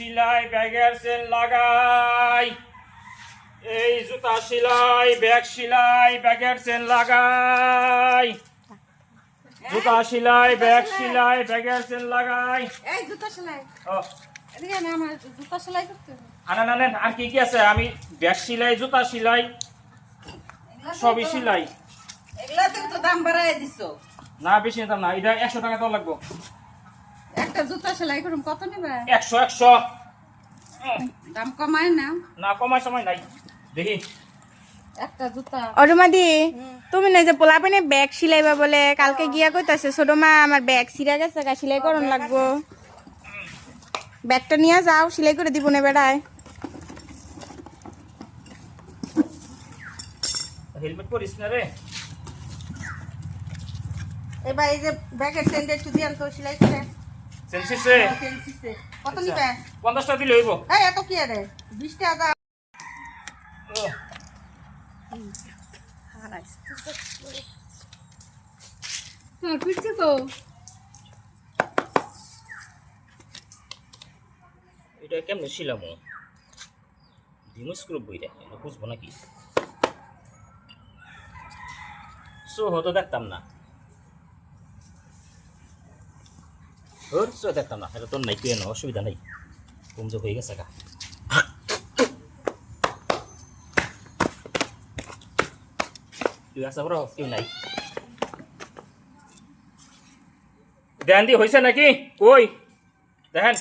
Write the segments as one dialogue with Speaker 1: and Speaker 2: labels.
Speaker 1: সেলাই ব্যাগের চেন লাগাই, এই জুতা সেলাই, ব্যাগ সেলাই, ব্যাগের চেন লাগাই, জুতা সেলাই, ব্যাগ সেলাই, ব্যাগের চেন লাগাই।
Speaker 2: এই জুতা সেলাই,
Speaker 1: ও
Speaker 2: এদিকে না, আমার জুতা সেলাই করতে হবে।
Speaker 1: আনেন আনেন, আর কি কি আছে? আমি ব্যাগ সেলাই, জুতা সেলাই, সবই সেলাই।
Speaker 2: এগুলাতে তো দাম বাড়ায় দিছো।
Speaker 1: না বেশি নিতাম না, এটা 100 টাকা তো লাগবো।
Speaker 2: একটা জুতা সেলাই করুম কত নেবে?
Speaker 1: 100
Speaker 2: দাম কমায় না।
Speaker 1: না কমায় সময় নাই, দেখি
Speaker 2: একটা জুতা
Speaker 3: অরুমাদি তুমি না যে পোলাপানে ব্যাগ সিলাইবা বলে কালকে গিয়া কইতাছে ছোট মা আমার ব্যাগ ছিঁড়া গেছে গা, সেলাই করন লাগবো। ব্যাগটা নিয়ে যাও, সেলাই করে দিব না বেড়ায়।
Speaker 1: হেলমেট পরিস না রে।
Speaker 2: এবার এই যে ব্যাগের চেনটা একটু দিয়ান তো সেলাই করে।
Speaker 1: সেন্সিসে
Speaker 2: কত নিবে?
Speaker 1: 50 টাকা দিলে হইব।
Speaker 2: এই এত কি আরে 20 টাকা দাও। হ্যাঁ পিছে তো
Speaker 1: এটা কেমনে ছিলামো? দিমস গ্রুপ বইটা এটা বুঝবো নাকি? সো হতো দেখতাম না, ওর সো দেখতাম না, এটা তোর নাই কেন অসুবিধা নেই, কমজো হয়ে গেছে গা। তুই আসা বড় কেউ নাই, ধ্যান দিয়ে হয়েছে নাকি? কই দেখেন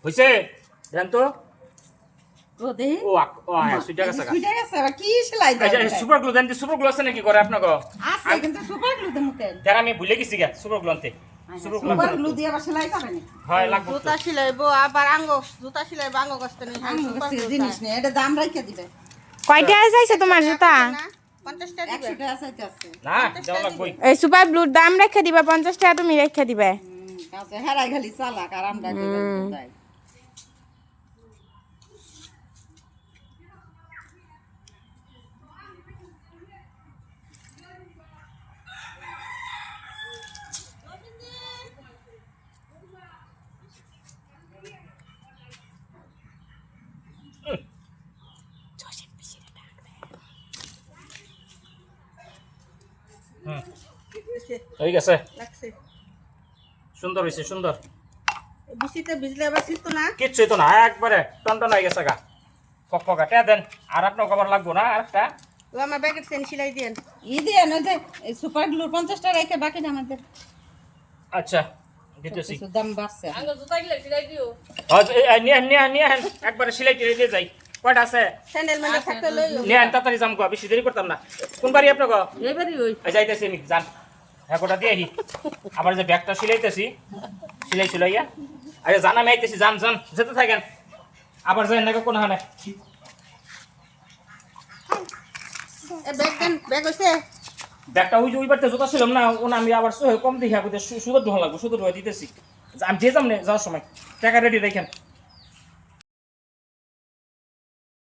Speaker 1: হয়েছে, ধ্যান তো।
Speaker 2: ও দে
Speaker 1: ও হ্যাঁ সুইটা গেছে গা।
Speaker 2: সুইটা গেছে আবার কি সেলাই দাও?
Speaker 1: আচ্ছা সুপার গ্লু দেন, সুপার গ্লু আছে নাকি করে আপনাকে?
Speaker 2: আছে কিন্তু সুপার গ্লু দেমু কেন?
Speaker 1: যারা আমি ভুলে গেছি গা, সুপার গ্লু আনতে। সুপার গ্লু
Speaker 2: সুপার গ্লু দিয়ে আবার সেলাই করে নি।
Speaker 1: হয় লাগবে তো।
Speaker 3: জুতা সিলাইবো আবার জুতা সিলাইবো আঙ্গ কষ্ট নেই।
Speaker 2: জিনিস নেই, এটা দাম রাইখা দিবে।
Speaker 3: কয়টা চাইছে তোমার জুতা?
Speaker 2: 50 টাকা 100 টাকা চাইতে আছে।
Speaker 1: না যাও লাগবে।
Speaker 3: এই সুপার ব্লুর দাম রেখে দিবা, 50 টাকা তুমি রেখে দিবে।
Speaker 2: কাছে হেরাই খালি চালাক আর আমরা যাই।
Speaker 1: হয়ে গেছে,
Speaker 2: লাগছে
Speaker 1: সুন্দর হয়েছে সুন্দর।
Speaker 2: বৃষ্টিতে ভিজলে আবার শীত না।
Speaker 1: কিচ্ছুই তো না, একবারে টনটন হয়ে গেছে গা, ফকফকা। টা দেন, আর আপনার কবার লাগবো না আরেকটা?
Speaker 3: ও আমার ব্যাগের চেন সিলাই দেন।
Speaker 2: ই দিয়ে না যে সুপার গ্লু 50 টাকা রেখে বাকি আমাদের
Speaker 1: আচ্ছা দিতেছি।
Speaker 2: কিছু দাম বাড়ছে।
Speaker 3: আঙ্গ জুতা গিলা সিলাই দিও।
Speaker 1: নিয়ে একবারে সিলাই টিলাই দিয়ে যাই। কয়টা আছে?
Speaker 3: স্যান্ডেল মানে থাকতে লইও।
Speaker 1: নিয়ে তাড়াতাড়ি যাম গো, বেশি দেরি করতাম না। কোন বাড়ি আপনার গো?
Speaker 2: এবারই ওই
Speaker 1: যাইতেছি আমি, যান। হ্যাঁ গোটা দিয়ে আহি। আবার যে ব্যাগটা সিলাইতেছি, সিলাইয়া আরে জান আমি আইতেছি, যান যান যেতে থাকেন। আবার যাই নাকি কোন হানে?
Speaker 2: এ ব্যাগ দেন, ব্যাগ হইছে।
Speaker 1: ব্যাগটা ওই যে ওই বাড়িতে জুতা ছিলাম না, ওনা আমি আবার কম দেখি সুদর ঢোয়া লাগবো, সুদর ঢোয়া দিতেছি। আমি দিয়ে যাম না যাওয়ার সময়, টাকা রেডি রাখেন।